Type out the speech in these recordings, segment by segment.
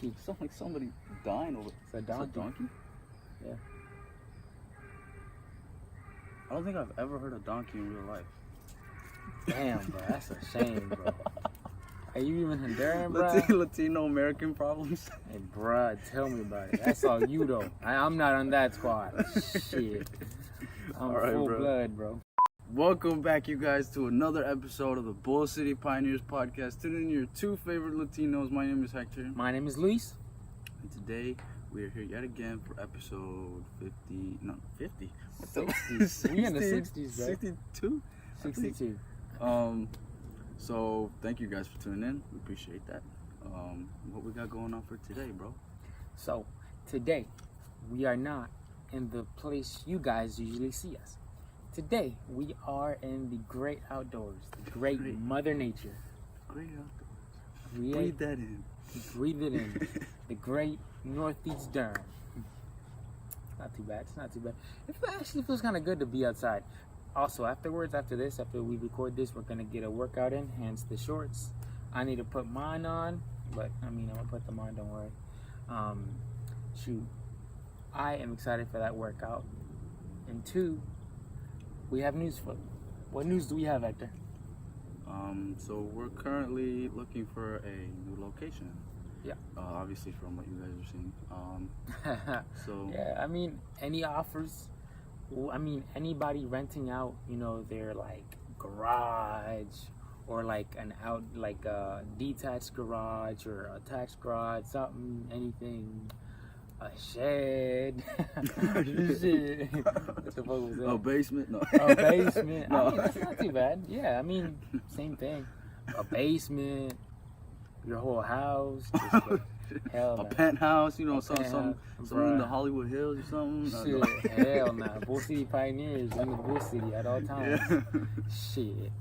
donkey. Sounds like somebody dying over. It's a donkey. It's a donkey? Yeah. I don't think I've ever heard a donkey in real life. Damn, bro, that's a shame, bro. Are you even Honduran, bro? Latino American problems. Hey, bro, tell me about it. That's all you, though. I'm not on that squad. Shit. I'm All right, full bro. blood, bro. Welcome back, you guys, to another episode of the Bull City Pioneers podcast. Tune in your two favorite Latinos. My name is Hector. My name is Luis. And today, we are here yet again for episode 50. No, 50. What 60s. We in the 60s, bro. 62? 62. So thank you guys for tuning in. We appreciate that. What we got going on for today, bro? So, today, we are not in the place you guys usually see us. Today, we are in the great outdoors, the great Mother Nature. Great outdoors. We Breathe that in. Breathe it in. The great Northeast Durham. Not too bad. It's not too bad. It actually feels kind of good to be outside. Also, after we record this, we're going to get a workout in, hence the shorts. I need to put mine on, but, I'm going to put them on, don't worry. Shoot. I am excited for that workout. And two, we have news for you. What news do we have, Hector? So we're currently looking for a new location. Yeah. Obviously from what you guys are seeing. So yeah, I mean, any offers? I mean, anybody renting out, their like garage or like a detached garage or attached garage, something, anything, a shed. Shit. What the fuck was that? A basement? No. A basement. No. I mean, that's not too bad. Yeah, I mean, same thing. A basement, your whole house. Just like, hell, a penthouse, something in the Bruh. Hollywood Hills or something. Shit, hell nah. Bull City Pioneers in the Bull City at all times. Yeah. Shit.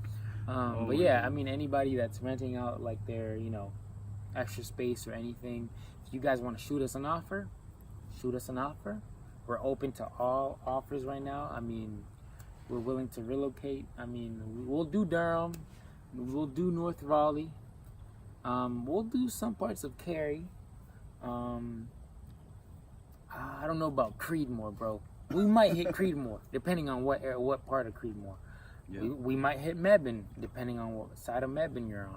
Oh But my yeah, God. I mean, anybody that's renting out like their, extra space or anything, if you guys want to shoot us an offer, shoot us an offer. We're open to all offers right now. I mean, we're willing to relocate. I mean, we'll do Durham. We'll do North Raleigh. We'll do some parts of Cary. I don't know about Creedmoor, bro. We might hit Creedmoor, depending on what part of Creedmoor. Yeah. We might hit Mebane, depending on what side of Mebane you're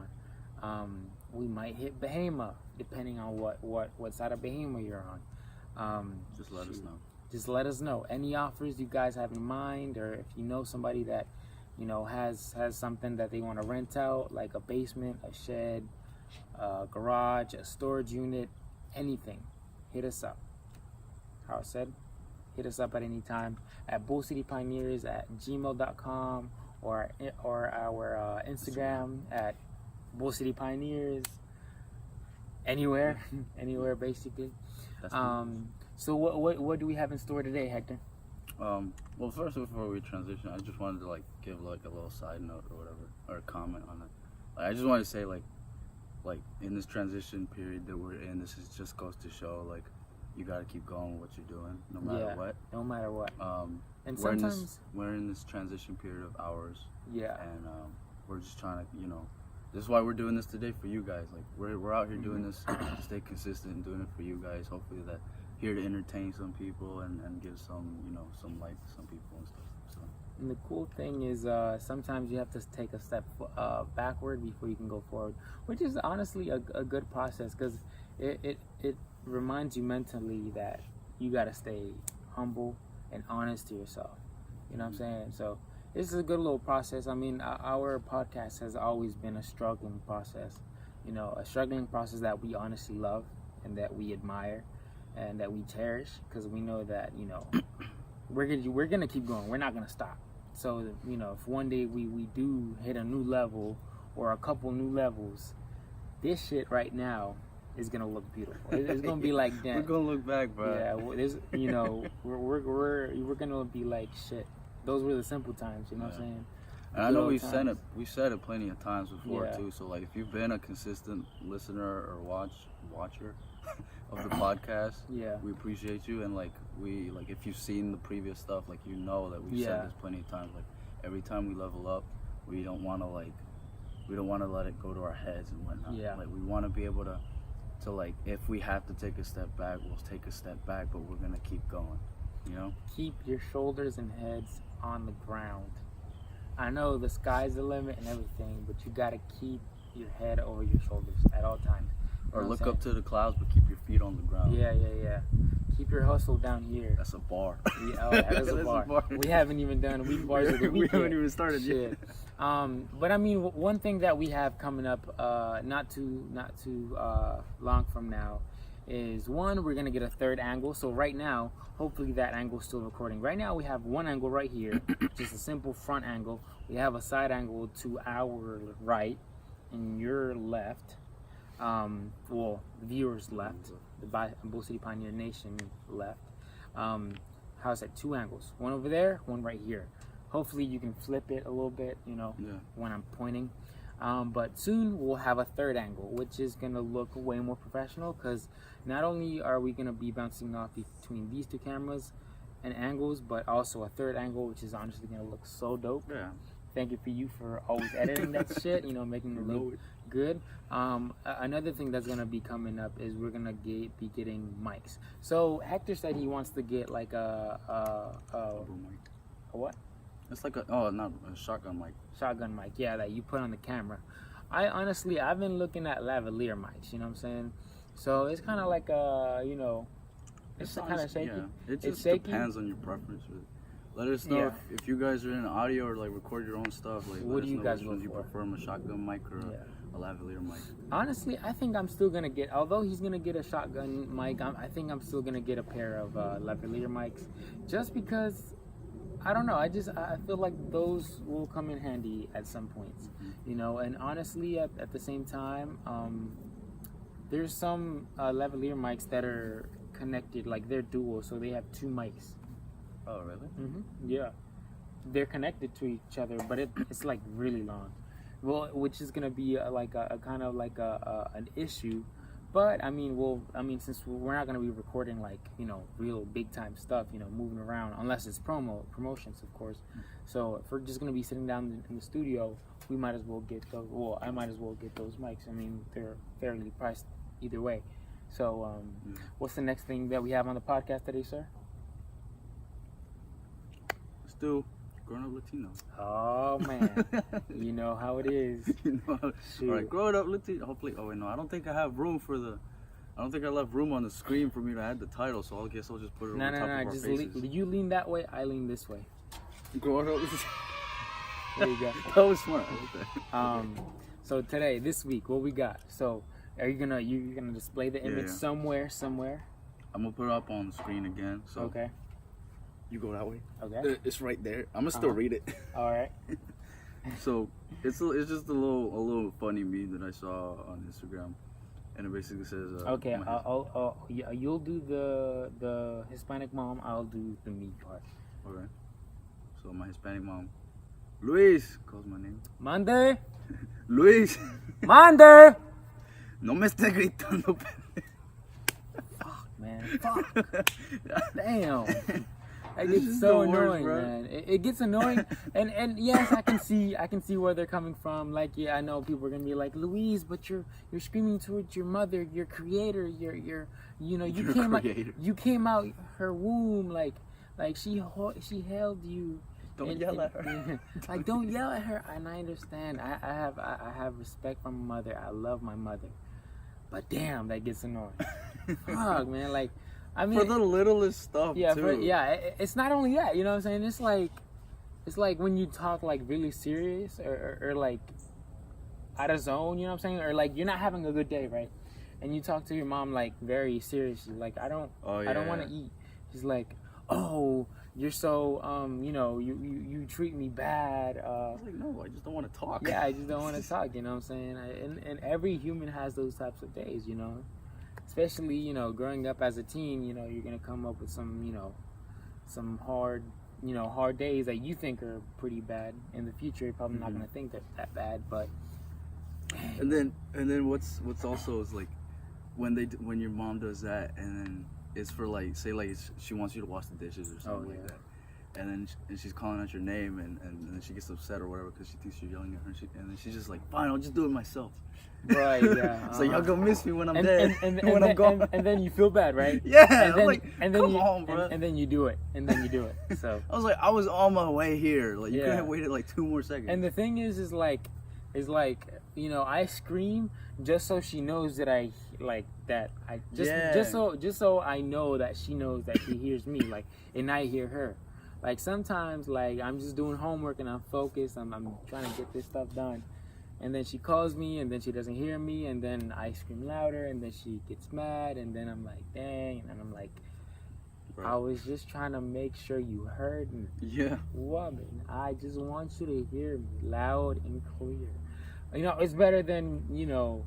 on. We might hit Bahama, depending on what side of Bahama you're on. Just let us know. Just let us know. Any offers you guys have in mind, or if you know somebody that, has something that they want to rent out, like a basement, a shed, a garage, a storage unit, anything, hit us up. How I said, hit us up at any time at bullcitypioneers@gmail.com or our Instagram at bullcitypioneers. Anywhere basically. So what do we have in store today, Hector? Well, first, before we transition, I just wanted to give a little side note or whatever, or a comment on it. I just wanted to say like in this transition period that we're in, just goes to show you got to keep going with what you're doing, no matter what. No matter what. And we're sometimes we're in this transition period of ours. Yeah. And we're just trying to, this is why we're doing this today for you guys. We're out here doing this to stay consistent and doing it for you guys. Hopefully that here to entertain some people and give some, some light to some people and stuff. So. And the cool thing is sometimes you have to take a step backward before you can go forward, which is honestly a good process because it reminds you mentally that you got to stay humble and honest to yourself. You know what I'm saying? So this is a good little process. I mean, our podcast has always been a struggling process, a struggling process that we honestly love and that we admire and that we cherish because we know that, we're gonna keep going. We're not gonna stop. So, if one day we do hit a new level or a couple new levels, this shit right now is gonna look beautiful. It's gonna be like that. We're gonna look back, bro. Yeah, we're gonna be like shit. Those were the simple times, you know what I'm saying? And I know we've said it plenty of times before too. So if you've been a consistent listener or watcher of the podcast, we appreciate you. And if you've seen the previous stuff, that we've said this plenty of times. Every time we level up, we don't want to let it go to our heads and whatnot. Yeah. We want to be able to So like, if we have to take a step back, we'll take a step back, but we're gonna keep going. You know? Keep your shoulders and heads on the ground. I know the sky's the limit and everything, but you gotta keep your head over your shoulders at all times. Or look up to the clouds, but keep your feet on the ground. Yeah. Keep your hustle down here. That's a bar. Yeah, that is a bar. We haven't even done week bars of the week. We haven't even started yet. But I mean, one thing that we have coming up, not too long from now, is one, we're gonna get a third angle. So right now, hopefully that angle's still recording. Right now we have one angle right here, just a simple front angle. We have a side angle to our right and your left. Well, viewers left, the Bull City Pioneer Nation left. How's that? Two angles, one over there, one right here. Hopefully you can flip it a little bit, when I'm pointing. But soon we'll have a third angle, which is gonna look way more professional, because not only are we gonna be bouncing off between these two cameras and angles, but also a third angle, which is honestly gonna look so dope. Yeah. Thank you for always editing that shit, making it look good. Another thing that's gonna be coming up is we're gonna be getting mics. So Hector said he wants to get like a what? It's like not a shotgun mic. Shotgun mic, yeah, that you put on the camera. I've been looking at lavalier mics, you know what I'm saying? So it's kind of like it's kind of shaky. Yeah. It just depends on your preference. Let us know if you guys are in audio or like record your own stuff. Like, what do you guys you prefer, a shotgun mic or a lavalier mic? Honestly, I think I'm still gonna get. Although he's gonna get a shotgun mic, I think I'm still gonna get a pair of lavalier mics, just because. I don't know. I feel like those will come in handy at some points, And honestly, at the same time, there's some lavalier mics that are connected, like they're dual, so they have two mics. Oh, really? Mm-hmm. Yeah, they're connected to each other, but it's like really long. Well, which is gonna be like a kind of like an issue. But since we're not gonna be recording like real big time stuff, moving around, unless it's promotions, of course. So if we're just gonna be sitting down in the studio, we might as well get those. Well, I might as well get those mics. I mean, they're fairly priced either way. So, what's the next thing that we have on the podcast today, sir? Let's do Grown Up Latino. Oh man, you know how it is. All right, Grown Up Latino. Hopefully, I don't think I have room I don't think I left room on the screen for me to add the title, so I guess I'll just put it on top of our faces. You lean that way, I lean this way. Grown Up. There you go. That was smart. Okay. So today, this week, what we got? So, are you gonna display the image somewhere? I'm gonna put it up on the screen again. So. Okay. You go that way. Okay. It's right there. I'm gonna still read it. All right. So it's just a little funny meme that I saw on Instagram, and it basically says. Okay. You'll do the Hispanic mom. I'll do the me part. Okay. So my Hispanic mom, Luis, calls my name. Mande. Luis. Mande. No me estés gritando. Fuck, man. Fuck. Damn. It gets so annoying, man. It gets annoying, and yes, I can see where they're coming from. Like, I know people are gonna be like, Louise, but you're screaming towards your mother, your creator, you came out her womb, like she held you. Don't yell at her. Like, don't yell at her. And I understand. I have respect for my mother. I love my mother, but damn, that gets annoying. Fuck, man, like. I mean, for the littlest stuff, too. It's not only that, you know what I'm saying? It's like when you talk like really serious or like out of zone, you know what I'm saying? Or like you're not having a good day, right? And you talk to your mom like very seriously, like I don't want to eat. She's like, oh, you're so you treat me bad. I was like, no, I just don't want to talk. Yeah, I just don't want to talk. You know what I'm saying? And every human has those types of days, Especially, growing up as a teen, you're gonna come up with some hard days that you think are pretty bad. In the future, you're probably not gonna think that bad, but. And then what's also is like, when your mom does that, and then it's for like, say like she wants you to wash the dishes or something like that, and then she's calling out your name, and then she gets upset or whatever because she thinks you're yelling at her, and then she's just like, fine, I'll just do it myself. Right, yeah. It's like, y'all gonna miss me when I'm dead, and I'm gone. And then you feel bad, right? Yeah, and then, like, come on, bro. And then you do it, So I was like, I was on my way here. Like, you could have waited like 2 more seconds. And the thing is like, you know, I scream just so she knows that I like that. I just so I know that she knows that she hears me, like, and I hear her. Like sometimes, like I'm just doing homework and I'm focused. I'm trying to get this stuff done. And then she calls me, and then she doesn't hear me, and then I scream louder, and then she gets mad, and then I'm like, dang, and I'm like, I was just trying to make sure you heard me. Yeah. Woman, I just want you to hear me loud and clear. You know, it's better than, you know,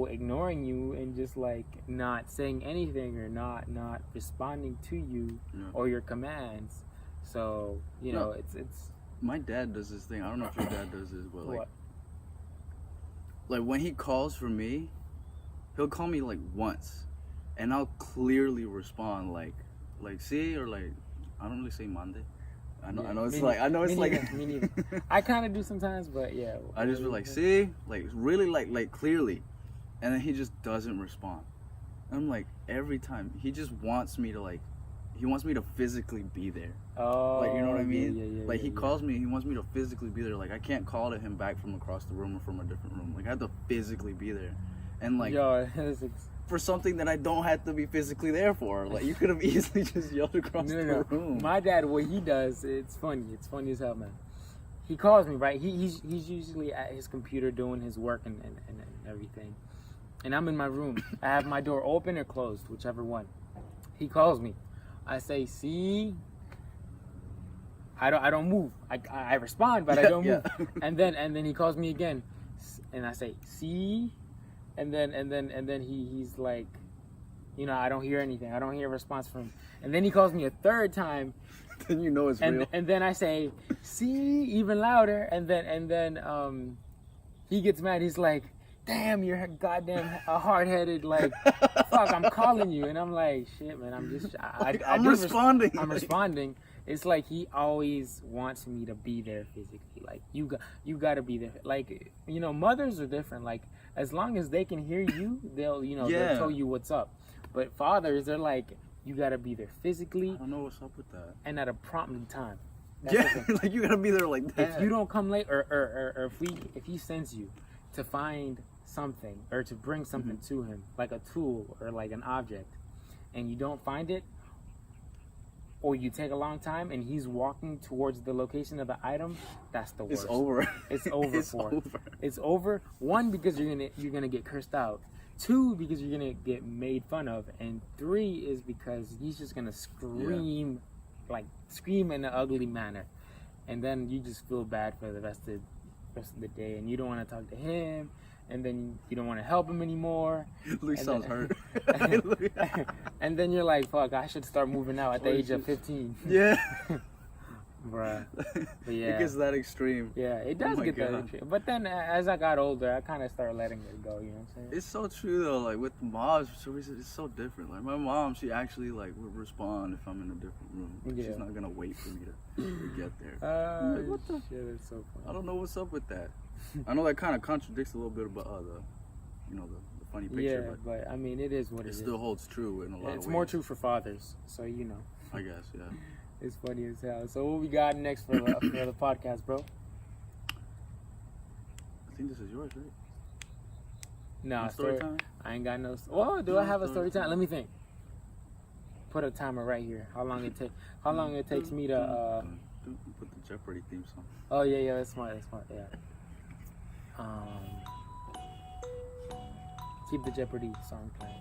ignoring you and just like not saying anything or not responding to you or your commands. So, you know, it's my dad does this thing. I don't know if your dad does this, but like, what? Like when he calls for me, he'll call me like once, and I'll clearly respond like see, or like, I don't really say Monday. I know it's like me neither. I kind of do sometimes, but yeah. I just be like, see, like really like clearly, and then he just doesn't respond. And I'm like, every time he just wants me to like, he wants me to physically be there. Oh, like, you know what I mean? Yeah, like he calls me, he wants me to physically be there. Like I can't call to him back from across the room or from a different room. Like I have to physically be there, and like for something that I don't have to be physically there for. Like you could have easily just yelled across the room. My dad, what he does, it's funny. It's funny as hell, man. He calls me, right? He's usually at his computer doing his work and everything, and I'm in my room. I have my door open or closed, whichever one. He calls me. I say, see. I don't move. I respond, but I don't move. And then he calls me again, and I say, see. And then he's like, you know, I don't hear anything. I don't hear a response from him. And then he calls me a third time. Then you know it's real. And then I say, see, even louder. And then he gets mad. He's like, damn, you're goddamn hard-headed. Like, fuck, I'm calling you. And I'm like, shit, man, I'm responding. I'm responding. It's like he always wants me to be there physically. Like, you got to be there. Like, you know, mothers are different. Like, as long as they can hear you, they'll tell you what's up. But fathers, they're like, you got to be there physically. I don't know what's up with that. And at a prompt time. Like you got to be there like that. If you don't come late, or if he sends you to find something or to bring something to him, like a tool or like an object, and you don't find it, or you take a long time and he's walking towards the location of the item, that's the worst. It's over. It's over. It's over. 1, because you're gonna get cursed out. 2, because you're gonna get made fun of. And 3 is because he's just gonna scream, scream in an ugly manner, and then you just feel bad for the rest of the day, and you don't want to talk to him. And then you don't want to help him anymore. Luis sounds hurt. And then you're like, fuck, I should start moving out at the age of 15. Yeah. Bruh. But yeah. It gets that extreme. Yeah, it does get that extreme. But then as I got older, I kind of started letting it go, you know what I'm saying? It's so true though, like with moms, for some reason, it's so different. Like my mom, she actually like would respond if I'm in a different room. Like, she's not going to wait for me to get there. Like, what the shit, it's so funny. I don't know what's up with that. I know that kind of contradicts a little bit about the funny picture. Yeah, but I mean, it is what it is. It still holds true in a lot of ways. It's more true for fathers, so you know. I guess, yeah. It's funny as hell. So what we got next for the podcast, bro? I think this is yours, right? No, story time? I ain't got no. Oh, do I have a story time? Let me think. Put a timer right here. How long it takes me to put the Jeopardy theme song. Oh yeah, that's smart. Yeah. Keep the Jeopardy song playing.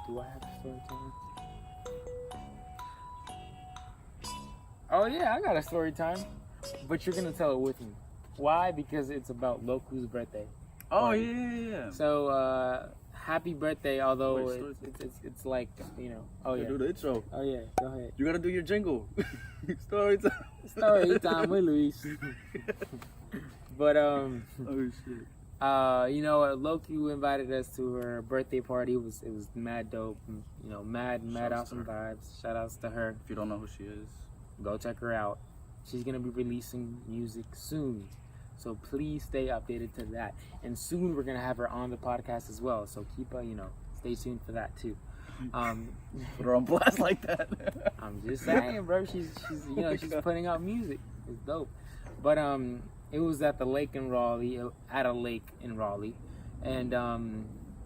Do I have a story time? Oh yeah, I got a story time, but you're gonna tell it with me. Why? Because it's about Loku's birthday. Oh yeah. So happy birthday! Although it's like, you know. Oh yeah. Do the intro. Oh yeah. Go ahead. You gotta do your jingle. Story time. Story time with Luis. But Oh shit. You know, Loki invited us to her birthday party. It was mad dope. You know, mad awesome vibes. Shout outs to her. If you don't know who she is, go check her out. She's gonna be releasing music soon, so please stay updated to that. And soon we're gonna have her on the podcast as well. So keep stay tuned for that too. Put her on blast like that. I'm just saying, bro. She's she's putting out music. It's dope. But it was at the lake in Raleigh, and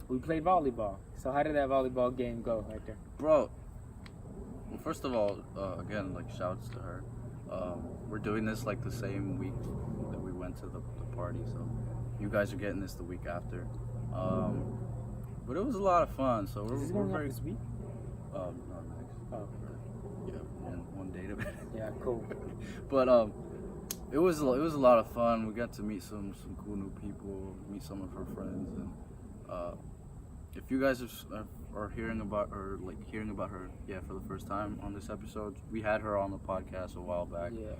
we played volleyball. So how did that volleyball game go right there? Bro, well, first of all, again, like, shouts to her. We're doing this like the same week that we went to the party, so you guys are getting this the week after. But it was a lot of fun. So we're very this week. Not next. Oh, yeah, one date of it. Yeah, cool. But it was a lot of fun. We got to meet some cool new people, meet some of her friends, and if you guys are hearing about her, for the first time on this episode, we had her on the podcast a while back. Yeah.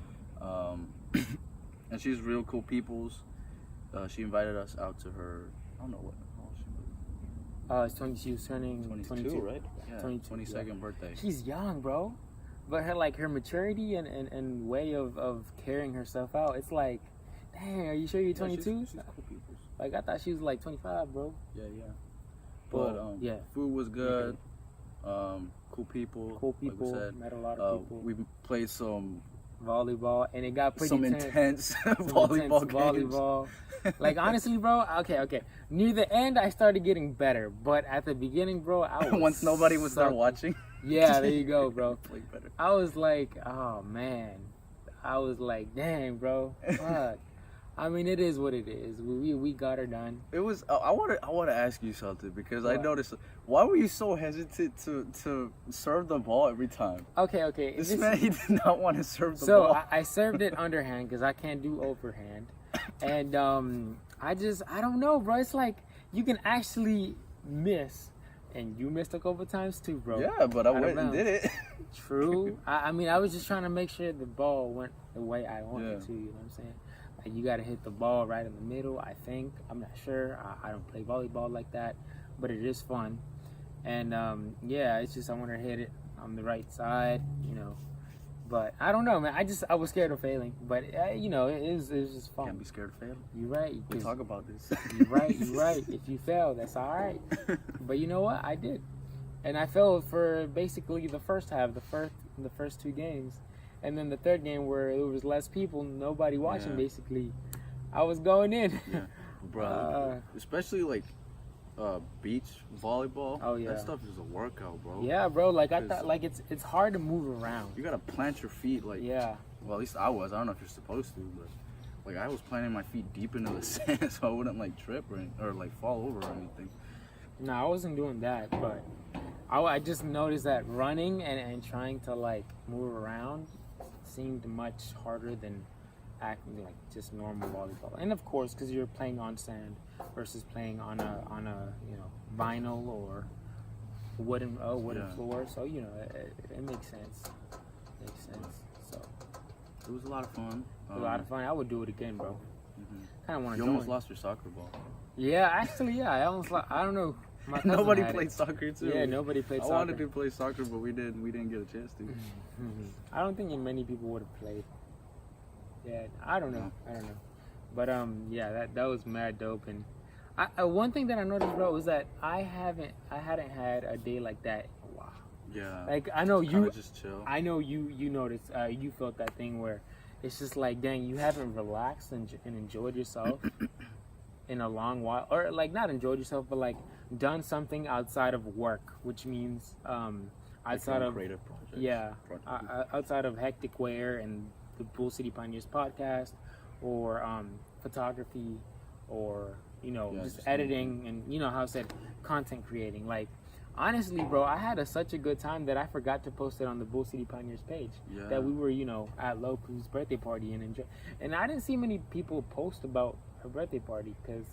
And she's real cool peoples. She invited us out to her. I don't know what. She was turning 22, right? Yeah, 22nd yeah. birthday. She's young, bro. But her maturity and way of carrying herself out, it's like, dang, are you sure you're 22? Yeah, she's cool people. Like, I thought she was like 25, bro. Yeah. But yeah, food was good. Cool people. Cool people. Like we said. Met a lot of people. We played some volleyball, and it got pretty intense volleyball. Like, honestly, bro, okay. Near the end, I started getting better, but at the beginning, bro, I was once nobody was there watching. Yeah, there you go, bro. Played better. I was like, oh man, I was like, dang, bro, fuck. I mean, it is what it is. We got her done. It was. I want to ask you something because I noticed. Why were you so hesitant to serve the ball every time? Okay. This man, he did not want to serve the ball. So I served it underhand because I can't do overhand, and I don't know, bro. It's like you can actually miss, and you missed a couple times too, bro. Yeah, but I went and did it. True. I mean, I was just trying to make sure the ball went the way I wanted to. You know what I'm saying? Like, you got to hit the ball right in the middle, I think. I'm not sure. I don't play volleyball like that, but it is fun. And, yeah, it's just I want to hit it on the right side, But I don't know, man. I was scared of failing. But, it was just fun. Can't be scared of failing. You're right. We talk about this. You're right. If you fail, that's all right. But you know what? I did. And I failed for basically the first half, the first two games. And then the third game where there was less people, nobody watching, basically, I was going in. Yeah, bro. Especially like beach volleyball. Oh yeah, that stuff is a workout, bro. Yeah, bro. Like, I thought, like it's hard to move around. You gotta plant your feet, like. Yeah. Well, at least I was. I don't know if you're supposed to, but like I was planting my feet deep into the sand so I wouldn't like trip or like fall over or anything. No, I wasn't doing that, but I just noticed that running and trying to like move around seemed much harder than acting like just normal volleyball. And of course, because you're playing on sand versus playing on a vinyl or wooden floor, so it makes sense. So it was a lot of fun. I would do it again, bro. Mm-hmm. Kind of want to. You almost lost your soccer ball. Yeah, actually, yeah. I almost. I don't know. Nobody played soccer too. Yeah, nobody played soccer. I wanted to play soccer, but we didn't get a chance to. I don't think many people would have played. Yeah, I don't know. But yeah, that was mad dope. And one thing that I noticed, bro, was that I hadn't had a day like that in a while. Yeah. Like, I know you just chill. I know you noticed. You felt that thing where it's just like, dang, you haven't relaxed and enjoyed yourself in a long while, or like not enjoyed yourself, but like done something outside of work, which means outside of creative projects. Yeah, outside of Hectic Wear and the Bull City Pioneers podcast, or photography, or just editing, and how I said content creating. Like, honestly, bro, I had such a good time that I forgot to post it on the Bull City Pioneers page. Yeah. That we were at Loku's birthday party and I didn't see many people post about her birthday party because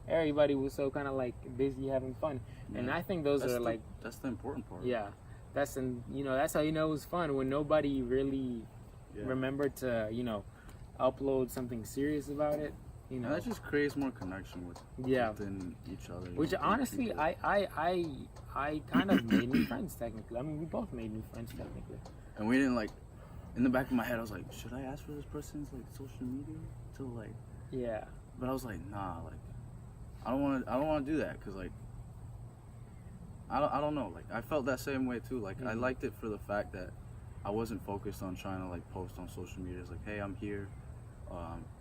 everybody was so kind of like busy having fun. Yeah. And I think that's the important part. Yeah, that's how it was fun, when nobody really remembered to upload something serious about it. you know. And that just creates more connection within each other. Which honestly, I kind of made new friends technically. I mean, we both made new friends technically. And we didn't like. In the back of my head, I was like, should I ask for this person's like social media to like? Yeah. But I was like, nah, like, I don't want to do that because like, I don't know. Like, I felt that same way too. Like, I liked it for the fact that I wasn't focused on trying to like post on social media. It's like, hey, I'm here,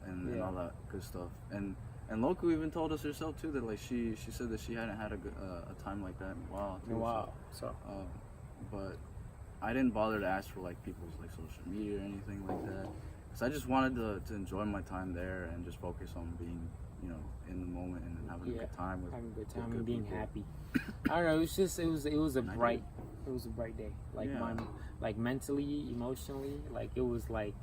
and all that good stuff. And Loco even told us herself too that like she said that she hadn't had a time like that in a while too. Wow. So. But I didn't bother to ask for like people's like social media or anything like that. Cause I just wanted to enjoy my time there and just focus on being, you know, in the moment and having a good time with and being people. Happy. I don't know. It was a bright day. Like like mentally, emotionally, like it was like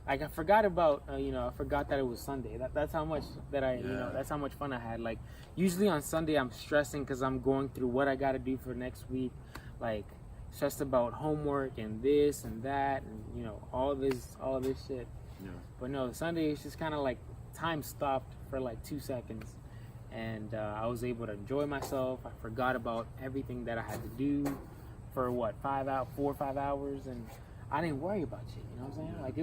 I forgot about I forgot that it was Sunday. That's how much that's how much fun I had. Like usually on Sunday I'm stressing because I'm going through what I got to do for next week, like stressed about homework and this and that and all this shit. Yeah. But no, Sunday it's just kind of like time stopped for like 2 seconds, and I was able to enjoy myself. I forgot about everything that I had to do for 4 or 5 hours, and I didn't worry about shit. You know what I'm saying? Like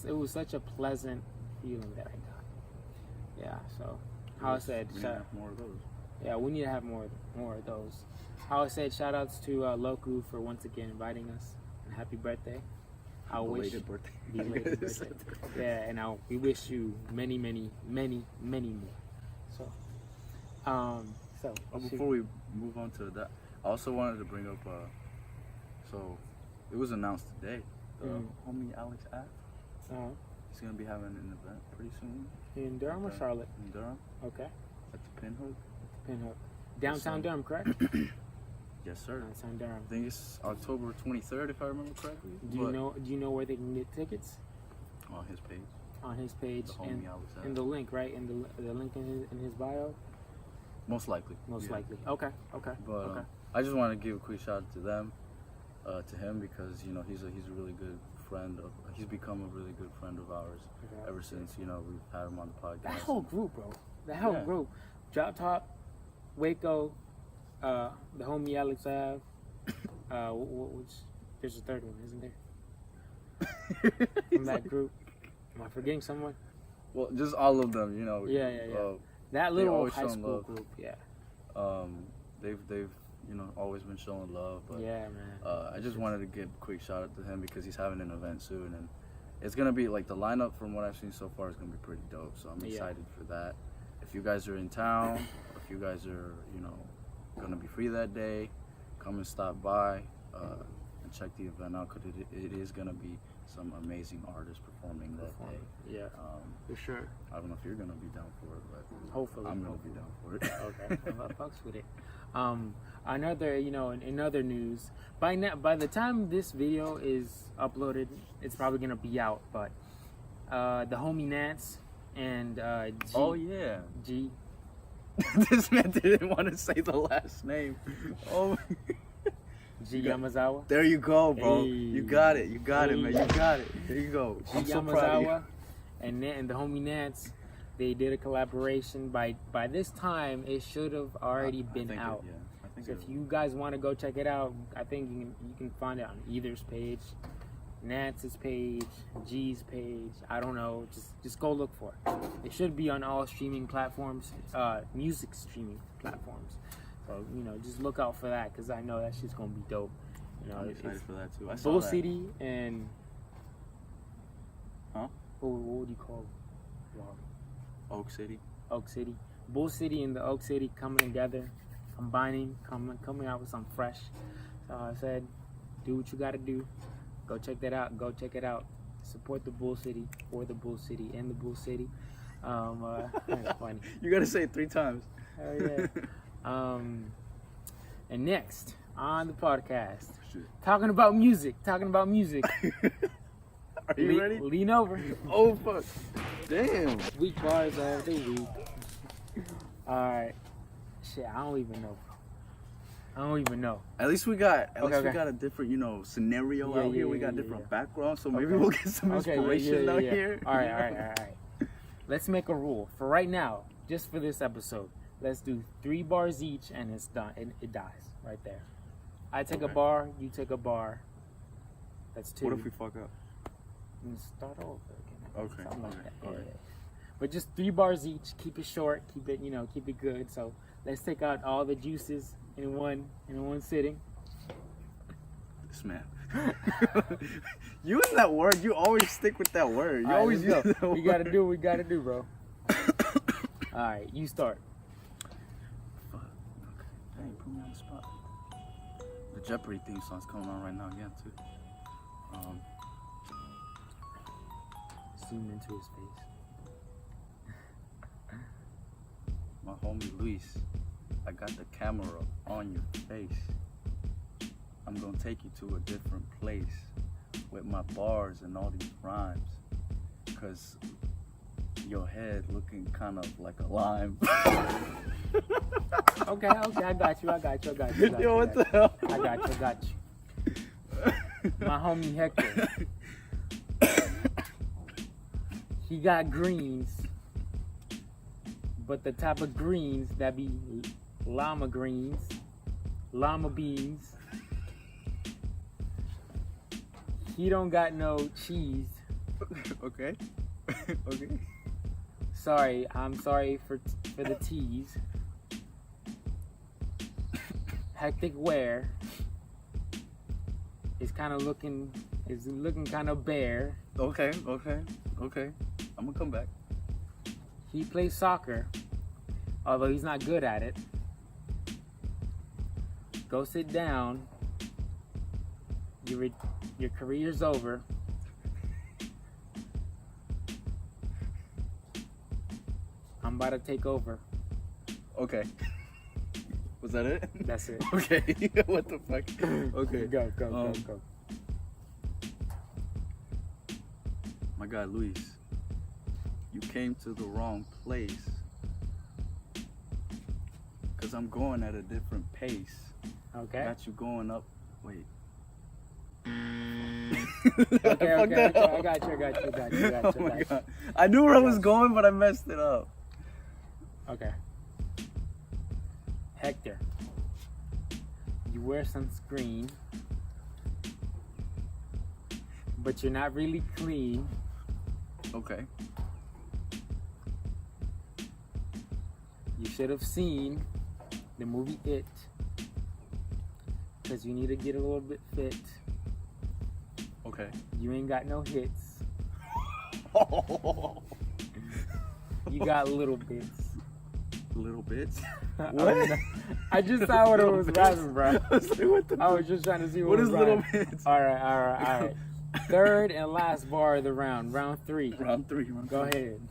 it was such a pleasant feeling that I got. Yeah. So how I said, we need to have more of those. Yeah, we need to have more of those. How I said, shout outs to Loku for once again inviting us, and happy birthday. Belated birthday. Belated birthday. Yeah, and we wish you many, many, many, many more. So, before we move on to that, I also wanted to bring up. So, it was announced today. The homie Alex App. He's gonna be having an event pretty soon. In Durham or Charlotte? In Durham. Okay. At the Pinhook. Downtown Durham, correct? Yes, sir. Downtown Durham. I think it's October 23rd, if I remember correctly. Do you know where they can get tickets? On his page. On his page. The homie Alex App. In the link, right? In the link in his bio. Most likely. Most likely. Okay. But I just want to give a quick shout out to them, to him, because he's a really good friend of. He's become a really good friend of ours ever since we've had him on the podcast. That whole group, bro. That whole group. Drop Top, Waco, the homie Alex Ave. There's a third one, isn't there? From that group. Am I forgetting someone? Well, just all of them, Yeah. That little high school group, yeah. They've always been showing love, but yeah, man. I just wanted to give a quick shout out to him because he's having an event soon, and it's gonna be like the lineup from what I've seen so far is gonna be pretty dope. So I'm excited for that. If you guys are in town, or if you guys are gonna be free that day, come and stop by and check the event out because it is gonna be some amazing artists performing that day. Yeah, for sure. I don't know if you're gonna be down for it, but hopefully I'm gonna be down for it. Okay, I fucks with it. Another, in other news, by the time this video is uploaded, it's probably gonna be out. But the homie Nance and G. Oh yeah, G. This man didn't want to say the last name. Oh. G Yamazawa. There you go, bro. Hey. You got it, man. You got it. There you go. G Yamazawa and the homie Nance, they did a collaboration. By this time, it should have already been out. So if you guys want to go check it out, I think you can find it on either's page, Nance's page, G's page. I don't know. Just go look for it. It should be on all streaming platforms, music streaming platforms. So just look out for that because I know that shit's gonna be dope. I'm excited for that too. I saw Bull that. City and what would you call it? Oak City. Oak City. Bull City and the Oak City coming together, coming out with something fresh. So I said, do what you gotta do. Go check that out. Go check it out. Support the Bull City, for the Bull City, and the Bull City. That's funny. You gotta say it 3 times. Oh yeah. And next on the podcast, talking about music. Are you ready? Lean over. Oh fuck! Damn. Weak bars of the week. All right. Shit, I don't even know. At least we got a different scenario out here. We got different backgrounds, so maybe we'll get some inspiration out here. All right. let's make a rule for right now, just for this episode. Let's do 3 bars each, and it's done. It dies right there. I take a bar, you take a bar. That's 2. What if we fuck up? You can start over again. Okay. Something like that. All right. Yeah. But just 3 bars each. Keep it short. Keep it, keep it good. So let's take out all the juices in one sitting. This man. You and that word, you always stick with that word. You always use that word. We gotta do what we gotta do, bro. Alright, you start. Fuck. Okay. Dang, put me on the spot. The Jeopardy theme song's coming on right now again, too. Zoom into his face. My homie Luis, I got the camera on your face. I'm gonna take you to a different place with my bars and all these rhymes. Cause your head looking kind of like a lime. Okay, I got you. Yo, what the hell? I got you. My homie Hector. He got greens, but the type of greens that be llama greens, llama beans. He don't got no cheese. Okay. Okay. I'm sorry for the tease. Hectic wear is looking kind of bare. Okay. I'm gonna come back. He plays soccer, although he's not good at it. Go sit down. Your career's over. I'm about to take over. Okay. Was that it? That's it. Okay. What the fuck? Okay. Go. My guy Luis, you came to the wrong place. Cause I'm going at a different pace. Okay. Got you going up. Wait. Okay. I got you. Oh my God. I knew where I was going, but I messed it up. Okay. Hector, you wear sunscreen, but you're not really clean. Okay. You should have seen the movie It, because you need to get a little bit fit. Okay. You ain't got no hits. You got little bits. Little bits? What? I just saw what it was rapping, bro. I was like, what the I was just trying to see what is was little rhyming. bits? All right. Third and last bar of the round 3. Round 3. Go ahead.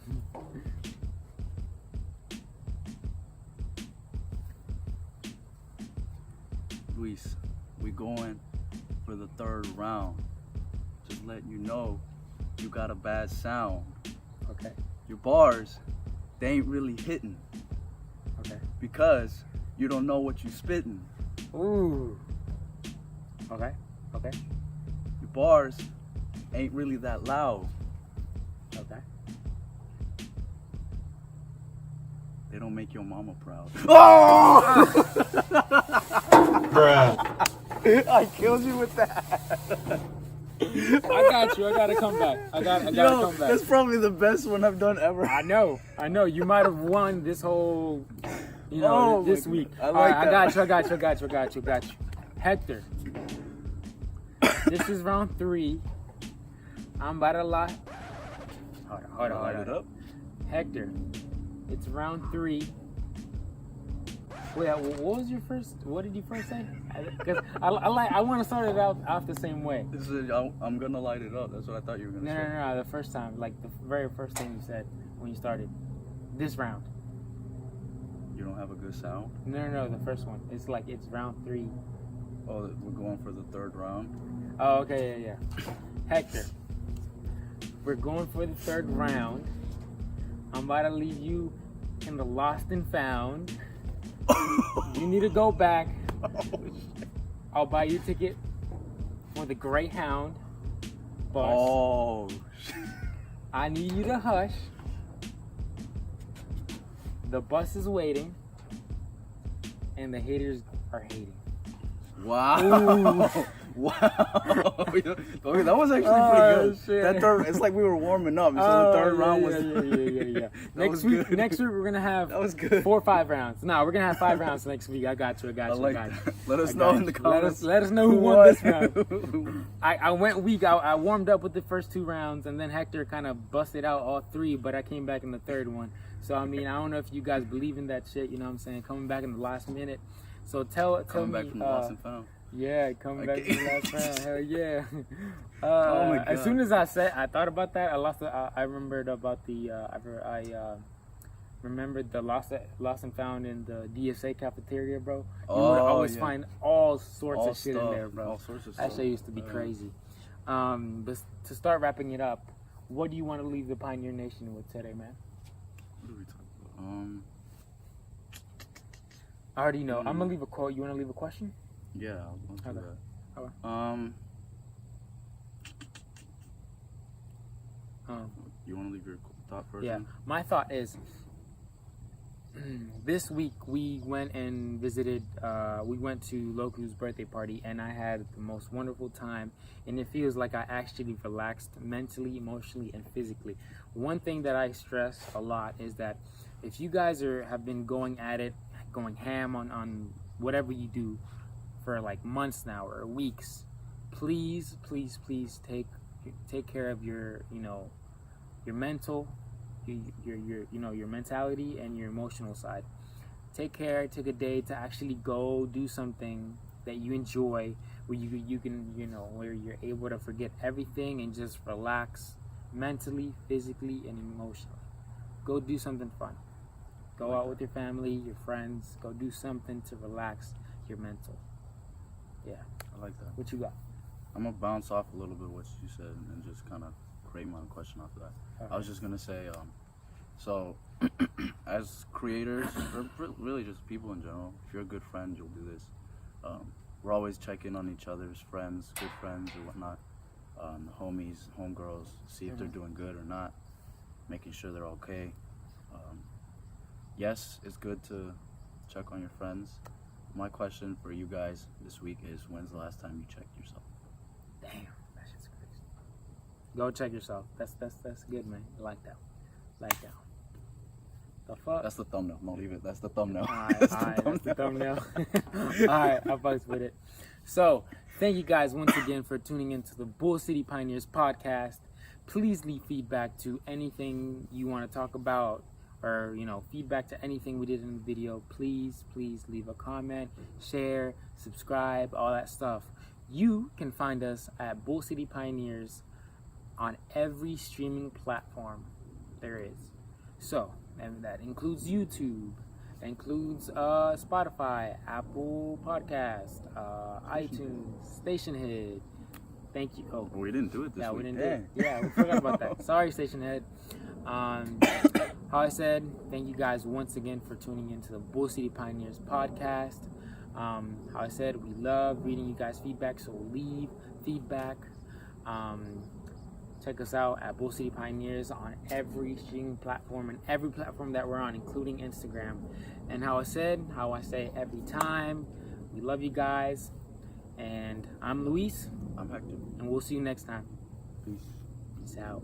Luis, we going for the 3rd round. Just letting you know, you got a bad sound. Okay. Your bars, they ain't really hitting. Okay. Because you don't know what you spitting. Ooh. Okay. Your bars ain't really that loud. Okay. They don't make your mama proud. Oh! Bruh. I killed you with that. I got you. I gotta come back. I gotta come back. That's probably the best one I've done ever. I know. You might have won this whole, this week. I like that. I got you. Hector, this is round 3. I'm about to lie. Hold on. Light it up. Hector, it's round 3. Wait, what was your first? What did you first say? Because I want to start it out off the same way. This is, I'm gonna light it up. That's what I thought you were gonna say. No. The first time, like the very first thing you said when you started this round. You don't have a good sound? No. The first one. It's round 3. Oh, we're going for the 3rd round. Oh, okay, yeah. Hector, we're going for the 3rd round. I'm about to leave you in the lost and found. You need to go back. I'll buy you a ticket for the Greyhound bus. Oh. I need you to hush. The bus is waiting, and the haters are hating. Wow. Wow. That was actually pretty good. Shit. That third, it's like we were warming up. So the third round was. Yeah. Next week, we're gonna have that was good. 4 or 5 rounds. No, we're gonna have 5 rounds next week. I got you. Let us know in the comments. Let us know who won this round. I went weak. I warmed up with the first 2 rounds, and then Hector kind of busted out all 3, but I came back in the third one. So I mean, I don't know if you guys believe in that shit. You know what I'm saying? Coming back in the last minute. So tell coming me. Back from the lost and found. Yeah, coming back to the last round. Hell yeah. Oh my God. As soon as I thought about that, I remembered about I remembered the lost and found in the DSA cafeteria, bro. You would always find all sorts of shit in there, bro. All sorts of stuff. That shit used to be crazy. But to start wrapping it up, what do you want to leave the Pioneer Nation with today, man? What are we talking about? I already know. I'm gonna leave a quote. You want to leave a question? Yeah, I'll do that. Okay. You want to leave your thought first? Yeah, my thought is this week we went and visited. We went to Loku's birthday party, and I had the most wonderful time. And it feels like I actually relaxed mentally, emotionally, and physically. One thing that I stress a lot is that if you guys have been going at it, going ham on whatever you do for like months now or weeks, please take care of your mental, your mentality and your emotional side. Take a day to actually go do something that you enjoy, where you can where you're able to forget everything and just relax mentally, physically, and emotionally. Go do something fun. Go out with your family, your friends. Go do something to relax your mental. Yeah, I like that. What you got? I'm gonna bounce off a little bit what you said and just kind of create my own question off of that. Okay. I was just gonna say, so as creators, or really just people in general, if you're a good friend, you'll do this. We're always checking on each other's friends, good friends or whatnot, homies, homegirls, see if they're doing good or not, making sure they're okay. Yes, it's good to check on your friends. My question for you guys this week is, when's the last time you checked yourself? Damn, that shit's crazy. Go check yourself. That's good, man. I like that. The fuck? That's the thumbnail. No, leave it. That's the thumbnail. Alright, that's the thumbnail. Alright, I fucks with it. So, thank you guys once again for tuning into the Bull City Pioneers podcast. Please leave feedback to anything you want to talk about, or feedback to anything we did in the video. Please leave a comment, share, subscribe, all that stuff. You can find us at Bull City Pioneers on every streaming platform there is. So, and that includes YouTube, includes Spotify, Apple Podcast, iTunes, Station Head. Thank you. Oh, we didn't do it this week. We didn't do it. Yeah, we forgot about that. Sorry, Station Head. How I said, thank you guys once again for tuning into the Bull City Pioneers podcast. How I said, we love reading you guys' feedback, so leave feedback. Check us out at Bull City Pioneers on every streaming platform and every platform that we're on, including Instagram. And how I say every time, we love you guys. And I'm Luis. I'm Hector. And we'll see you next time. Peace. Peace out.